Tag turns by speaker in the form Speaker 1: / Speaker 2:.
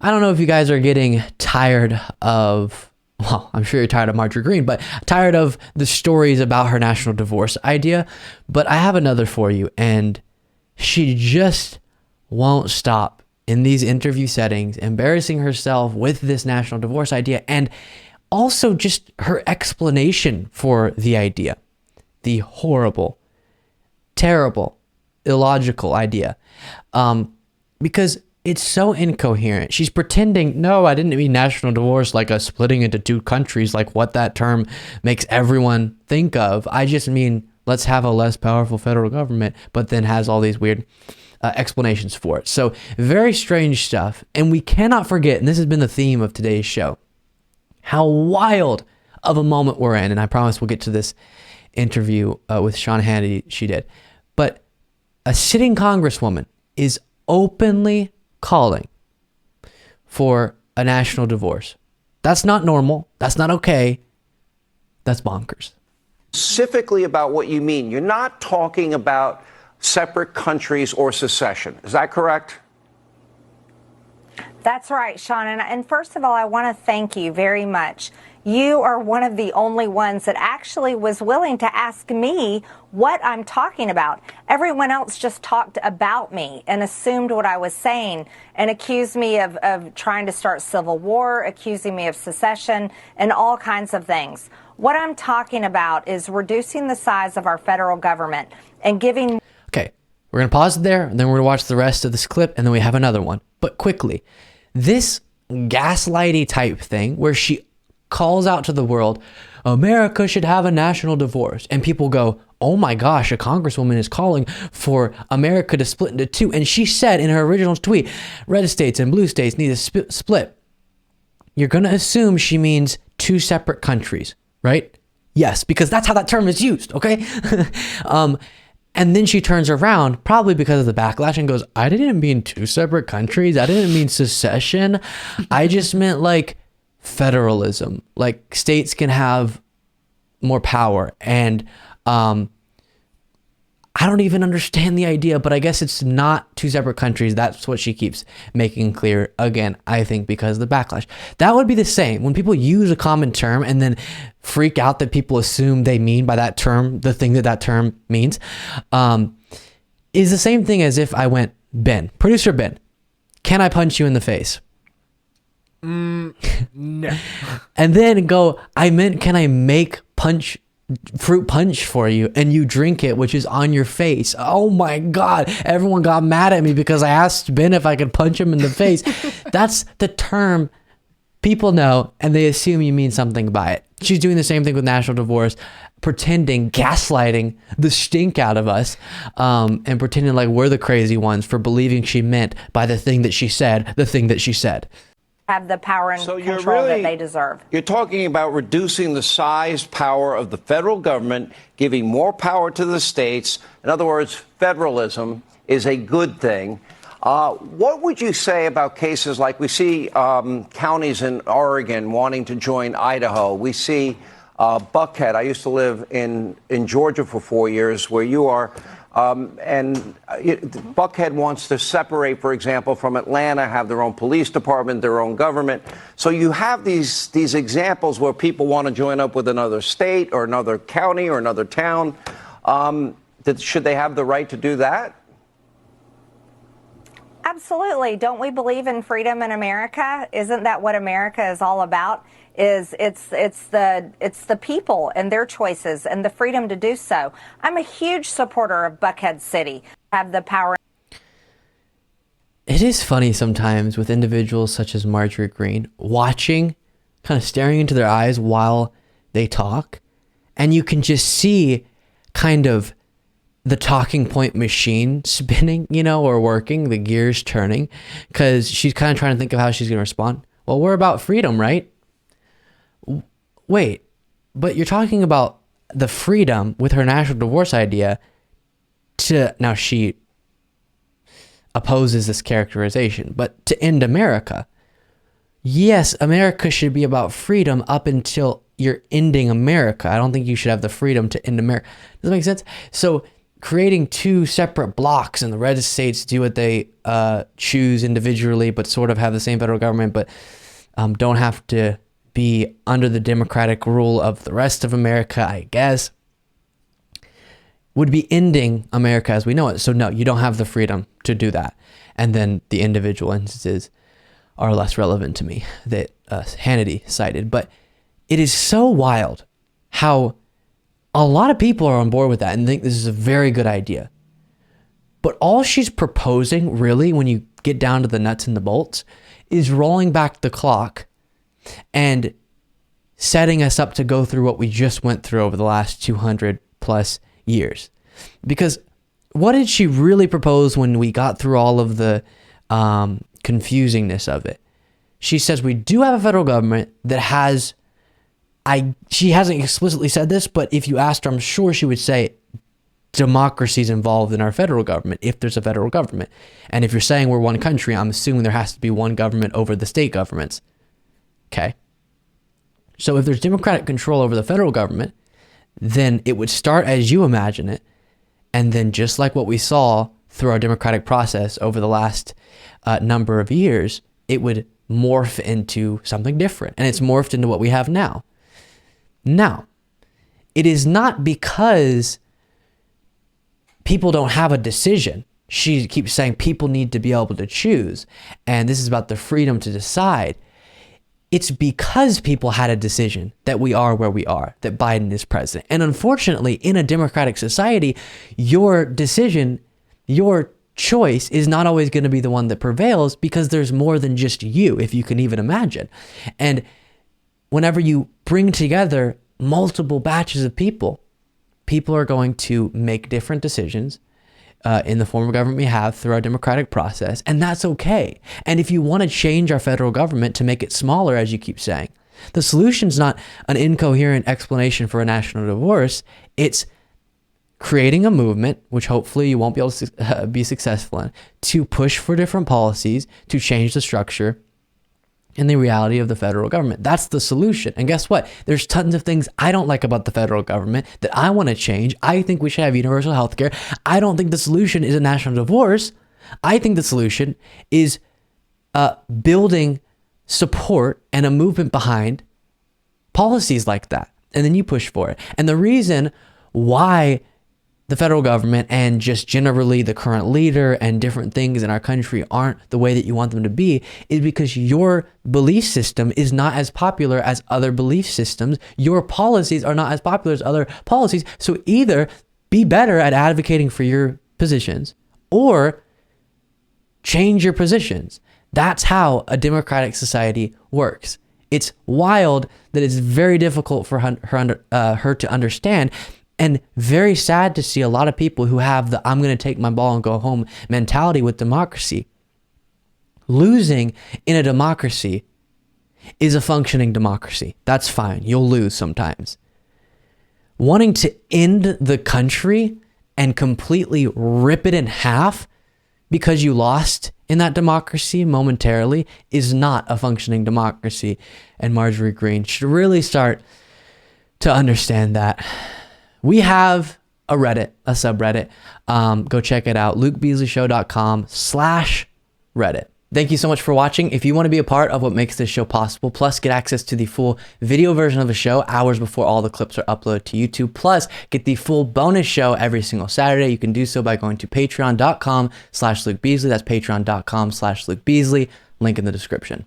Speaker 1: I don't know if you guys are getting tired of, well, I'm sure you're tired of Marjorie Greene, but tired of the stories about her national divorce idea. But I have another for you. And she just won't stop in these interview settings, embarrassing herself with this national divorce idea. And also just her explanation for the idea, the horrible, terrible, illogical idea. Because it's so incoherent. She's pretending, no, I didn't mean national divorce like a splitting into two countries, like what that term makes everyone think of. I just mean, let's have a less powerful federal government, but then has all these weird explanations for it. So very strange stuff. And we cannot forget, and this has been the theme of today's show, how wild of a moment we're in. And I promise we'll get to this interview with Sean Hannity she did. But a sitting congresswoman is openly calling for a national divorce. That's not normal. That's not okay. That's bonkers.
Speaker 2: Specifically about what you mean. You're not talking about separate countries or secession. Is that correct?
Speaker 3: That's right, Sean. And first of all, I want to thank you very much. You are one of the only ones that actually was willing to ask me what I'm talking about. Everyone else just talked about me and assumed what I was saying and accused me of trying to start civil war, accusing me of secession, and all kinds of things. What I'm talking about is reducing the size of our federal government and giving...
Speaker 1: Okay, we're going to pause it there, and then we're going to watch the rest of this clip, and then we have another one. But quickly, this gaslighty type thing where she calls out to the world, America should have a national divorce. And people go, oh my gosh, a congresswoman is calling for America to split into two. And she said in her original tweet, red states and blue states need to split. You're going to assume she means two separate countries, right? Yes, because that's how that term is used, okay? And then she turns around, probably because of the backlash, and goes, I didn't mean two separate countries. I didn't mean secession. I just meant like federalism, like states can have more power. And I don't even understand the idea, but I guess it's not two separate countries. That's what she keeps making clear. Again, I think because of the backlash. That would be the same when people use a common term and then freak out that people assume they mean by that term the thing that that term means, is the same thing as if I went, Ben, producer Ben, can I punch you in the face?
Speaker 4: No.
Speaker 1: And then go, I meant, can I make fruit punch for you and you drink it, which is on your face? Oh my God. Everyone got mad at me because I asked Ben if I could punch him in the face. That's the term people know, and they assume you mean something by it. She's doing the same thing with national divorce, pretending, gaslighting the stink out of us, and pretending like we're the crazy ones for believing she meant by the thing that she said, the thing that she said.
Speaker 3: Have the power and control that they deserve.
Speaker 2: You're talking about reducing the size, power of the federal government, giving more power to the states. In other words, federalism is a good thing. What would you say about cases like we see counties in Oregon wanting to join Idaho? We see Buckhead. I used to live in Georgia for 4 years, where you are. Buckhead wants to separate, for example, from Atlanta, have their own police department, their own government. So you have these examples where people want to join up with another state or another county or another town. Should they have the right to do that?
Speaker 3: Absolutely. Don't we believe in freedom in America? Isn't that what America is all about? It's the people and their choices and the freedom to do so. I'm a huge supporter of Buckhead City. Have the power.
Speaker 1: It is funny sometimes with individuals such as Marjorie Greene watching, kind of staring into their eyes while they talk, and you can just see kind of the talking point machine spinning, or working, the gears turning, because she's kind of trying to think of how she's going to respond. Well, we're about freedom, right? Wait, but you're talking about the freedom with her national divorce idea now she opposes this characterization, but to end America. Yes, America should be about freedom up until you're ending America. I don't think you should have the freedom to end America. Does that make sense? So creating two separate blocks, and the red states do what they choose individually, but sort of have the same federal government, but don't have to be under the democratic rule of the rest of America, I guess, would be ending America as we know it. So no, you don't have the freedom to do that. And then the individual instances are less relevant to me that Hannity cited. But it is so wild how a lot of people are on board with that and think this is a very good idea. But all she's proposing, really, when you get down to the nuts and the bolts, is rolling back the clock and setting us up to go through what we just went through over the last 200 plus years. Because what did she really propose when we got through all of the confusingness of it? She says we do have a federal government that has, she hasn't explicitly said this, but if you asked her, I'm sure she would say democracy's involved in our federal government if there's a federal government. And if you're saying we're one country, I'm assuming there has to be one government over the state governments. Okay. So if there's democratic control over the federal government, then it would start as you imagine it. And then just like what we saw through our democratic process over the last number of years, it would morph into something different. And it's morphed into what we have now. Now, it is not because people don't have a decision. She keeps saying people need to be able to choose. And this is about the freedom to decide. It's because people had a decision that we are where we are, that Biden is president. And unfortunately, in a democratic society, your decision, your choice is not always going to be the one that prevails because there's more than just you, if you can even imagine. And whenever you bring together multiple batches of people, people are going to make different decisions in the form of government we have through our democratic process, and that's okay. And if you want to change our federal government to make it smaller, as you keep saying, the solution's not an incoherent explanation for a national divorce. It's creating a movement, which hopefully you won't be able to be successful in, to push for different policies, to change the structure and the reality of the federal government. That's the solution. And guess what? There's tons of things I don't like about the federal government that I want to change. I think we should have universal health care. I don't think the solution is a national divorce. I think the solution is building support and a movement behind policies like that. And then you push for it. And the reason why the federal government and just generally the current leader and different things in our country aren't the way that you want them to be is because your belief system is not as popular as other belief systems. Your policies are not as popular as other policies. So either be better at advocating for your positions or change your positions. That's how a democratic society works. It's wild that it's very difficult for her to understand. And very sad to see a lot of people who have the I'm going to take my ball and go home mentality with democracy. Losing in a democracy is a functioning democracy. That's fine. You'll lose sometimes. Wanting to end the country and completely rip it in half because you lost in that democracy momentarily is not a functioning democracy. And Marjorie Greene should really start to understand that. We have a Reddit, a subreddit. Go check it out. LukeBeasleyShow.com/Reddit. Thank you so much for watching. If you want to be a part of what makes this show possible, plus get access to the full video version of the show hours before all the clips are uploaded to YouTube, plus get the full bonus show every single Saturday, you can do so by going to patreon.com/Luke Beasley. That's patreon.com/Luke Beasley. Link in the description.